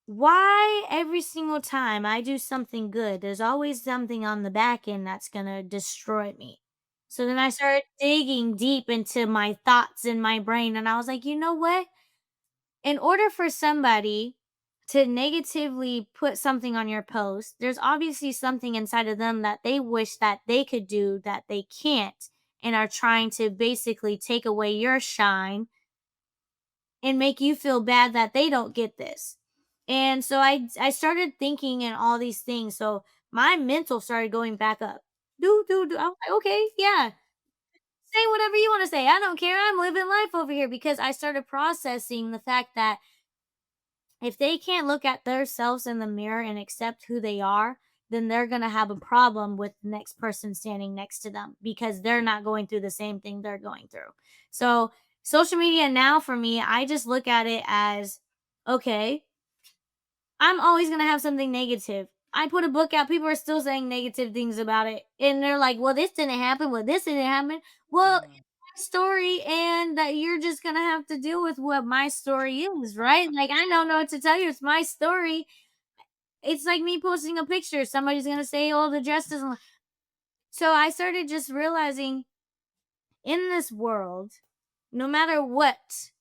why every single time I do something good, there's always something on the back end that's gonna destroy me. So then I started digging deep into my thoughts in my brain, and I was like, you know what? In order for somebody to negatively put something on your post, there's obviously something inside of them that they wish that they could do that they can't, and are trying to basically take away your shine and make you feel bad that they don't get this. And so I started thinking and all these things. So my mental started going back up. Do. I'm like, okay, yeah. Say whatever you want to say. I don't care. I'm living life over here because I started processing the fact that if they can't look at themselves in the mirror and accept who they are, then they're going to have a problem with the next person standing next to them because they're not going through the same thing they're going through. So, social media now for me, I just look at it as okay, I'm always going to have something negative. I put a book out, people are still saying negative things about it. And they're like, well, this didn't happen. Well, this didn't happen. Well, story and that you're just gonna have to deal with what my story is, right? Like I don't know what to tell you. It's my story. It's like me posting a picture. Somebody's gonna say, "Oh, the dress doesn't." So I started just realizing in this world, no matter what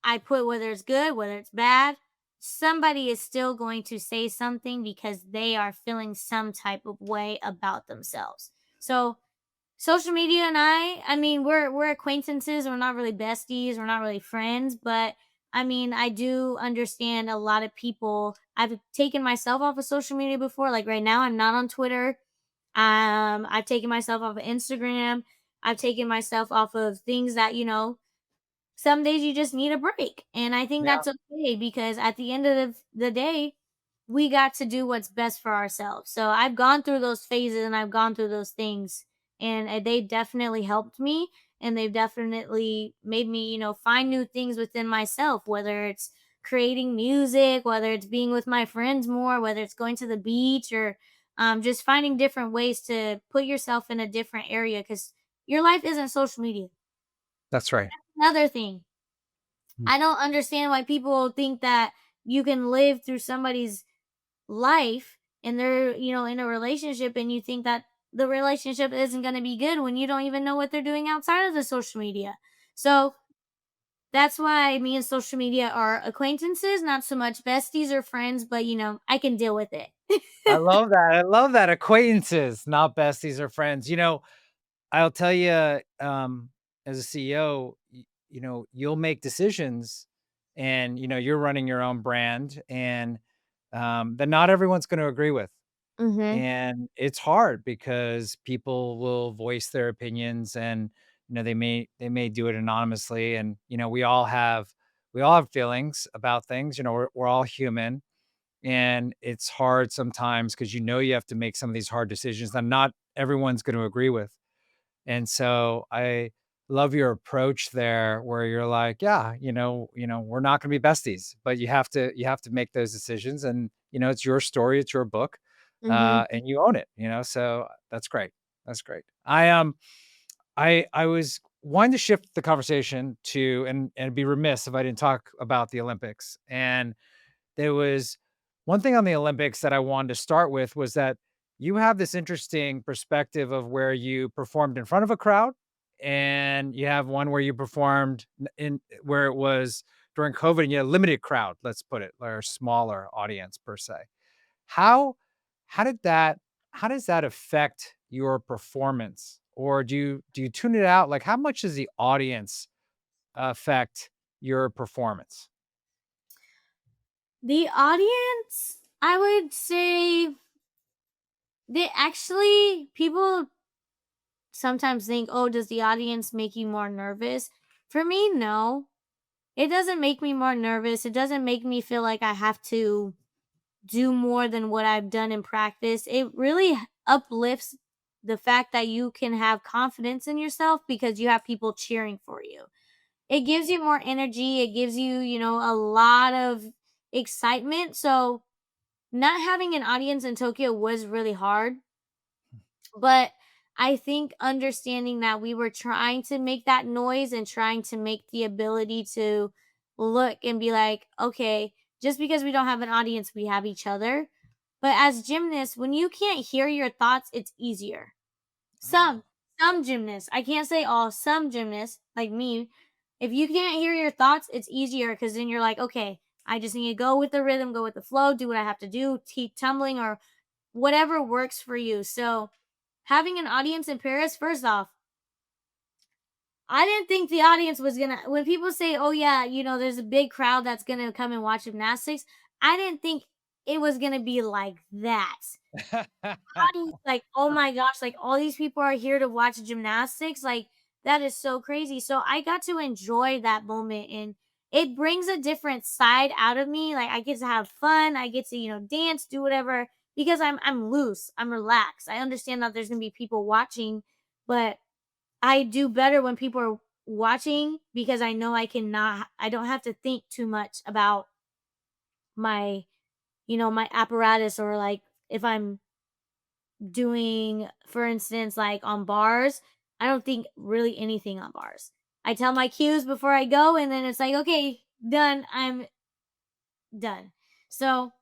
I put, whether it's good, whether it's bad, somebody is still going to say something because they are feeling some type of way about themselves. So social media and I mean, we're acquaintances, we're not really besties, we're not really friends, but I mean, I do understand a lot of people. I've taken myself off of social media before. Like right now, I'm not on Twitter. I've taken myself off of Instagram. I've taken myself off of things that, some days you just need a break. And I think Yeah, that's okay because at the end of the day, we got to do what's best for ourselves. So I've gone through those phases and I've gone through those things and they definitely helped me and they've definitely made me, find new things within myself, whether it's creating music, whether it's being with my friends more, whether it's going to the beach or just finding different ways to put yourself in a different area because your life isn't social media. that's right. Another thing, Mm. I don't understand why people think that you can live through somebody's life and they're, in a relationship and you think that the relationship isn't going to be good when you don't even know what they're doing outside of the social media. So that's why me and social media are acquaintances, not so much besties or friends, but I can deal with it. I love that. I love that. Acquaintances, not besties or friends. I'll tell you, as a CEO, you'll make decisions and, you're running your own brand and that not everyone's going to agree with. Mhm. And it's hard because people will voice their opinions and, they may do it anonymously. And, we all have feelings about things, we're all human. And it's hard sometimes because you have to make some of these hard decisions that not everyone's going to agree with. And so I love your approach there where you're like, yeah, we're not going to be besties, but you have to make those decisions and it's your story, it's your book. Mhm. And you own it, so that's great. That's great. I was wanting to shift the conversation to and be remiss if I didn't talk about the Olympics. And there was one thing on the Olympics that I wanted to start with was that you have this interesting perspective of where you performed in front of a crowd, and you have one where you performed in where it was during COVID and you had a limited crowd, let's put it, or a smaller audience per se. How how did that how does that affect your performance? Or do you tune it out? Like how much does the audience affect your performance? The audience, I would say they actually people sometimes think, "Oh, does the audience make you more nervous?" For me, no. It doesn't make me more nervous. It doesn't make me feel like I have to do more than what I've done in practice. It really uplifts the fact that you can have confidence in yourself because you have people cheering for you. It gives you more energy. It gives you, a lot of excitement. So, not having an audience in Tokyo was really hard. But I think understanding that we were trying to make that noise and trying to make the ability to look and be like, okay, just because we don't have an audience, we have each other. But as gymnasts, when you can't hear your thoughts, it's easier. Some, some gymnasts, I can't say all, some gymnasts like me, if you can't hear your thoughts, it's easier because then you're like, okay, I just need to go with the rhythm, go with the flow, do what I have to do, keep tumbling or whatever works for you. So, having an audience in Paris, first off, I didn't think the audience was gonna when people say, "Oh yeah, there's a big crowd that's gonna come and watch gymnastics." I didn't think it was gonna be like that. Audience, like, oh my gosh, like all these people are here to watch gymnastics. Like, that is so crazy. So I got to enjoy that moment, and it brings a different side out of me. Like, I get to have fun, I get to, dance, do whatever, because I'm loose, I'm relaxed. I understand that there's gonna be people watching, but I do better when people are watching because I know I don't have to think too much about my, my apparatus, or like if I'm doing, for instance, like on bars, I don't think really anything on bars. I tell my cues before I go, and then it's like, okay, done. I'm done. So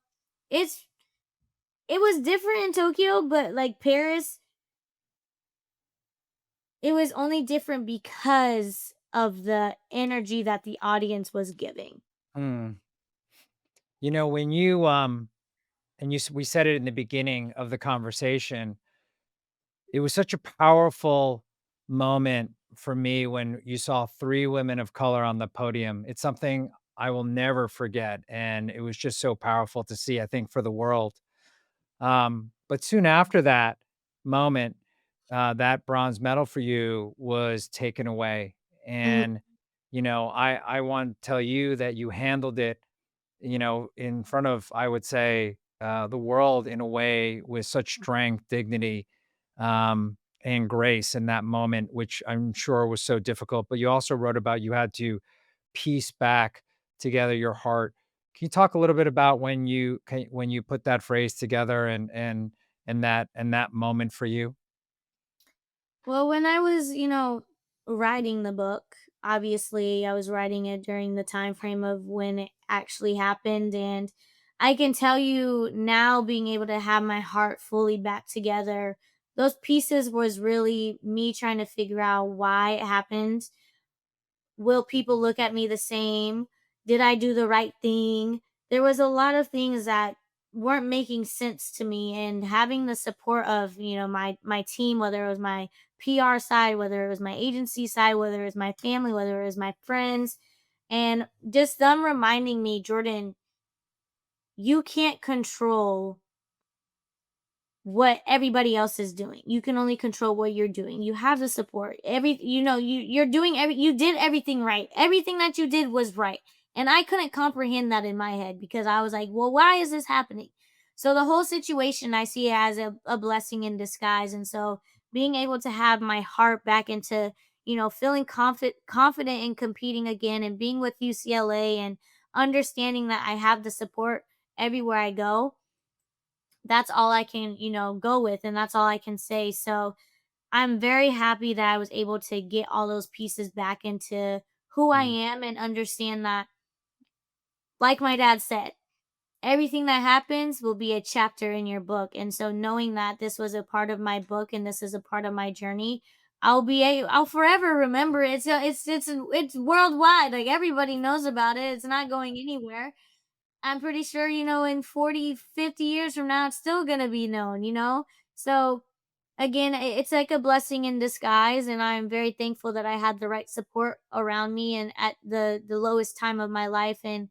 it's it was different in Tokyo, but like Paris, it was only different because of the energy that the audience was giving. Mm. You know, when you and we said it in the beginning of the conversation, it was such a powerful moment for me when you saw 3 women of color on the podium. It's something I will never forget, and it was just so powerful to see, I think, for the world. But soon after that moment, that bronze medal for you was taken away, Mm. and, I want to tell you that you handled it, in front of, I would say, the world in a way with such strength, dignity, and grace in that moment, which I'm sure was so difficult. But you also wrote about you had to piece back together your heart. Can you talk a little bit about when you put that phrase together and that moment for you? Well, when I was, writing the book, obviously I was writing it during the time frame of when it actually happened, and I can tell you now, being able to have my heart fully back together, those pieces was really me trying to figure out why it happened. Will people look at me the same? Did I do the right thing? There was a lot of things that weren't making sense to me, and having the support of, my team, whether it was my PR side, whether it was my agency side, whether it was my family, whether it was my friends, and just them reminding me, Jordan, you can't control what everybody else is doing. You can only control what you're doing. You have the support. You're doing you did everything right. Everything that you did was right. And I couldn't comprehend that in my head, because I was like, well, why is this happening? So the whole situation I see as a blessing in disguise. And so being able to have my heart back into, feeling confident in competing again, and being with UCLA, and understanding that I have the support everywhere I go, that's all I can, go with, and that's all I can say. So I'm very happy that I was able to get all those pieces back into who I Mm, am, and understand that, like my dad said, everything that happens will be a chapter in your book. And so knowing that this was a part of my book, and this is a part of my journey, I'll forever remember it. It's worldwide. Like, everybody knows about it. It's not going anywhere. I'm pretty sure, in 40, 50 years from now, it's still going to be known. So, again, it's like a blessing in disguise. And I'm very thankful that I had the right support around me, and at the lowest time of my life. And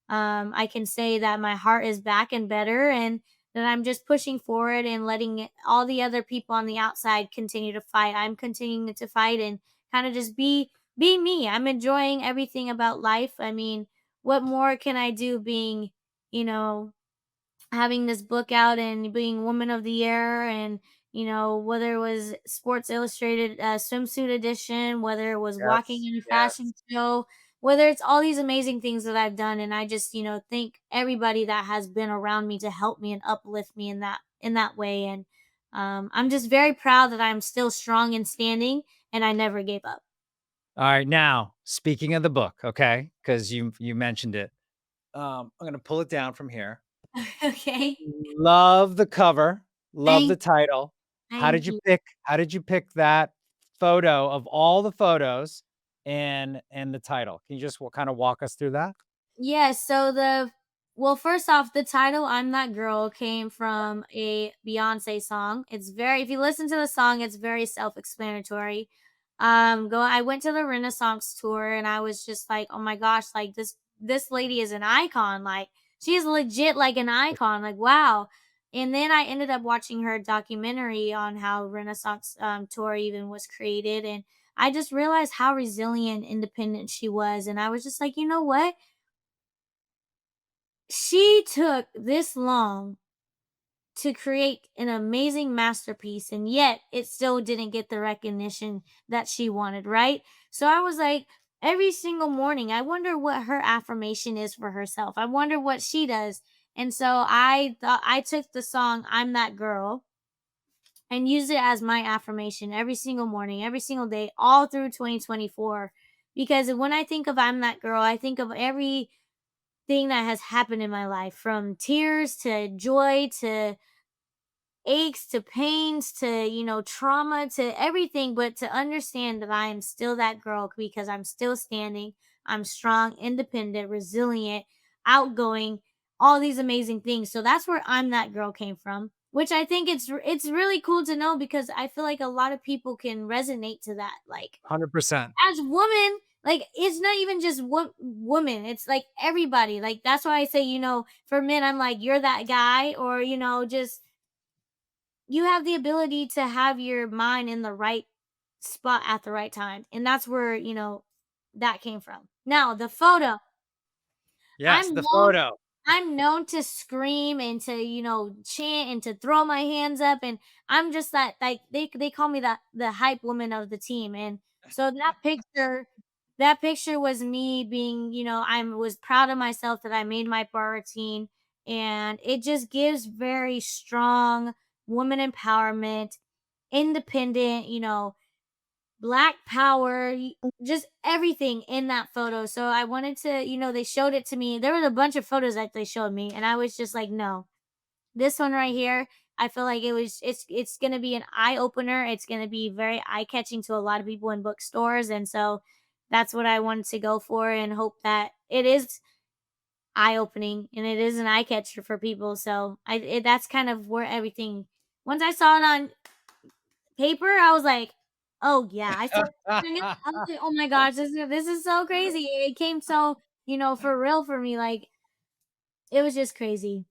I can say that my heart is back and better, and that I'm just pushing forward and letting all the other people on the outside continue to fight. I'm continuing to fight, and kind of just be me. I'm enjoying everything about life. I mean, what more can I do, being, you know, having this book out, and being woman of the year, and, whether it was Sports Illustrated swimsuit edition, whether it was walking yes, in a fashion yes. show, whether it's all these amazing things that I've done. And I just, thank everybody that has been around me to help me and uplift me in that way. And I'm just very proud that I'm still strong and standing, and I never gave up. All right, now, speaking of the book, okay, because you mentioned it, I'm gonna pull it down from here. Okay. Love the cover, love the Thank title. thank you. How did you pick that photo of all the photos and the title? Can you just kinda walk us through that? Yes, so well, first off, the title "I'm That Girl" came from a Beyoncé song. It's very If you listen to the song, it's very self-explanatory. I went to the Renaissance tour, and I was just like, "Oh my gosh, like this lady is an icon. Like, she's legit like an icon. Like, wow. And then I ended up watching her documentary on how Renaissance tour even was created, and I just realized how resilient, independent she was, and I was just like, you know what? She took this long to create an amazing masterpiece, and yet it still didn't get the recognition that she wanted, right? So I was like, every single morning, I wonder what her affirmation is for herself. I wonder what she does. And so I thought I took the song I'm That Girl and used it as my affirmation every single morning, every single day, all through 2024. Because when I think of I'm That Girl, I think of everything that has happened in my life, from tears to joy to aches to pains to, trauma to everything, but to understand that I am still that girl because I'm still standing, I'm strong, independent, resilient, outgoing, all these amazing things. So that's where I'm That Girl came from, which I think it's really cool to know because I feel like a lot of people can resonate to that. Like, 100%. as women, like, it's not even just women, it's like everybody. Like, that's why I say, for men, I'm like, you're that guy, or just you have the ability to have your mind in the right spot at the right time. And that's where, that came from. Now, the photo, Yes, I'm the known photo. I'm known to scream and to, chant and to throw my hands up, and I'm just that, like, they call me the hype woman of the team. And so that picture was me being, I was proud of myself that I made my bar routine, and it just gives very strong woman empowerment, independent, black power, just everything in that photo. So I wanted to, they showed it to me. There was a bunch of photos that they showed me, and I was just like, no, this one right here. I feel like it's gonna be an eye opener. It's gonna be very eye catching to a lot of people in bookstores, and so that's what I wanted to go for, and hope that it is eye opening and it is an eye catcher for people. So that's kind of where everything. Once I saw it on paper, I was like, "Oh, yeah." I started picturing it. I was like, "Oh my gosh, this is so crazy." It came so, for real for me, like, it was just crazy.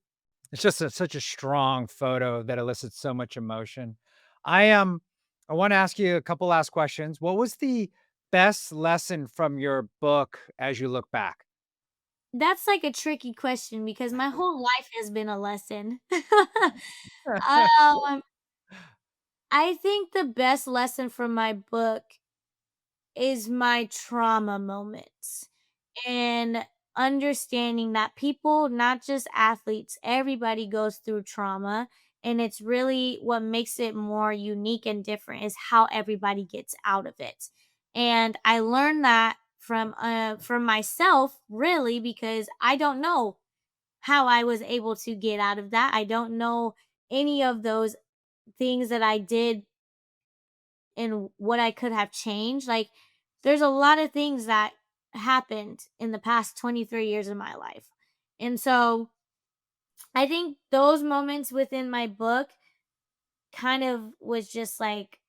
It's just such a strong photo that elicits so much emotion. I, um, I wanna ask you a couple last questions. What was the best lesson from your book as you look back? That's, like, a tricky question because my whole life has been a lesson. Um, I think the best lesson from my book is my trauma moments, and understanding that people, not just athletes, everybody goes through trauma. And it's really what makes it more unique and different is how everybody gets out of it. And I learned that from myself, really, because I don't know how I was able to get out of that. I don't know any of those things that I did and what I could have changed. Like, there's a lot of things that happened in the past 23 years of my life. And so I think those moments within my book kind of was just like,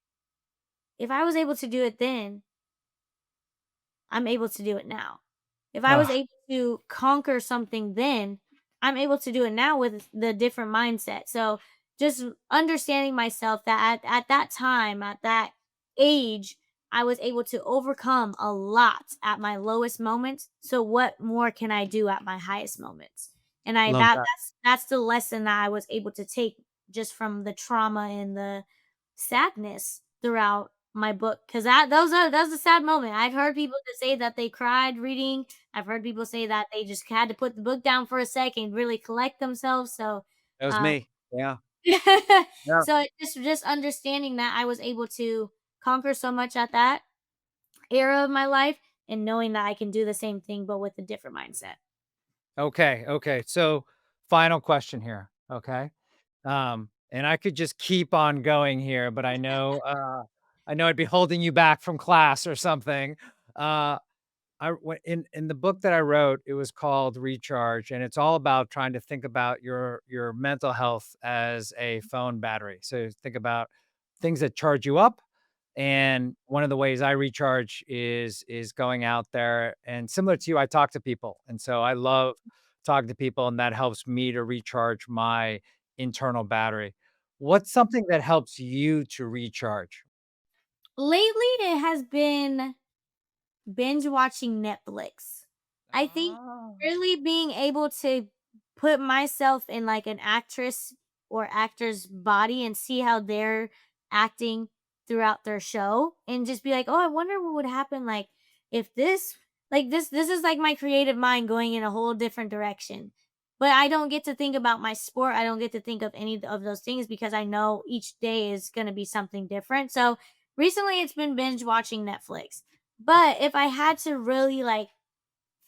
if I was able to do it then, I'm able to do it now. If I was Ugh, able to conquer something then, I'm able to do it now with the different mindset. So just understanding myself that at that time, at that age, I was able to overcome a lot at my lowest moments. So what more can I do at my highest moments? And I love that that. that's the lesson that I was able to take just from the trauma and the sadness throughout my book, because that's a sad moment. I've heard people that say that they cried reading. I've heard people say that they just had to put the book down for a second, really collect themselves. So, That was uh, me. Yeah. Yeah. so just understanding that I was able to conquer so much at that era of my life, and knowing that I can do the same thing but with a different mindset. Okay, okay. So, final question here, okay? And I could just keep on going here, but I know I'd be holding you back from class or something. Uh, in the book that I wrote, it was called Recharge, and it's all about trying to think about your mental health as a phone battery. So think about things that charge you up, and one of the ways I recharge is going out there, and similar to you, I talk to people, and so I love talk to people, and that helps me to recharge my internal battery. What's something that helps you to recharge? Lately, it has been binge watching Netflix. I think Oh. really being able to put myself in like an actress or actor's body and see how they're acting throughout their show and just be like, "Oh, I wonder what would happen like if this is like my creative mind going in a whole different direction." But I don't get to think about my sport. I don't get to think of any of those things because I know each day is going to be something different. So, recently it's been binge watching Netflix. But if I had to really like,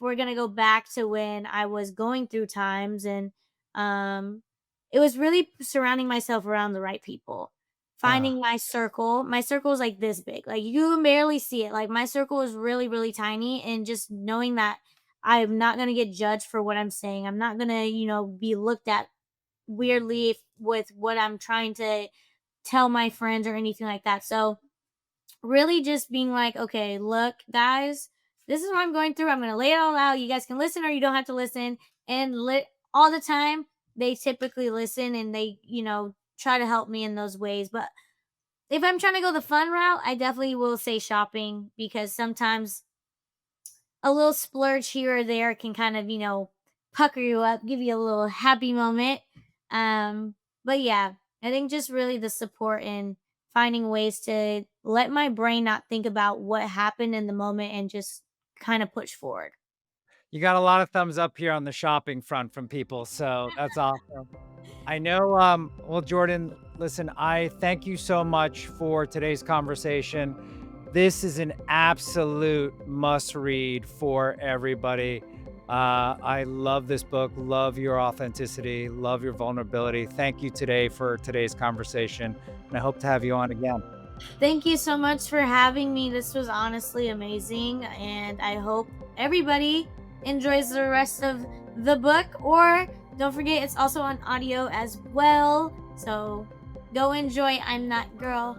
we're gonna go back to when I was going through times and um it was really surrounding myself around the right people. Ah, Finding my circle. My circle is like this big. Like you can barely see it. Like my circle is really, really tiny. And just knowing that I'm not gonna get judged for what I'm saying. I'm not gonna, be looked at weirdly with what I'm trying to tell my friends or anything like that. So really just being like, okay, look, guys, this is what I'm going through. I'm going to lay it all out. You guys can listen or you don't have to listen. And all the time, they typically listen and they, try to help me in those ways. But if I'm trying to go the fun route, I definitely will say shopping because sometimes a little splurge here or there can kind of, pucker you up, give you a little happy moment. But yeah, I think just really the support and finding ways to let my brain not think about what happened in the moment and just kind of push forward. you got a lot of thumbs up here on the shopping front from people, so that's awesome. I know, well, Jordan, listen, I thank you so much for today's conversation. This is an absolute must read for everybody. I love this book, love your authenticity, love your vulnerability. Thank you today for today's conversation, and I hope to have you on again. Thank you so much for having me. This was honestly amazing. And I hope everybody enjoys the rest of the book. Or don't forget, it's also on audio as well. So go enjoy I'm That Girl.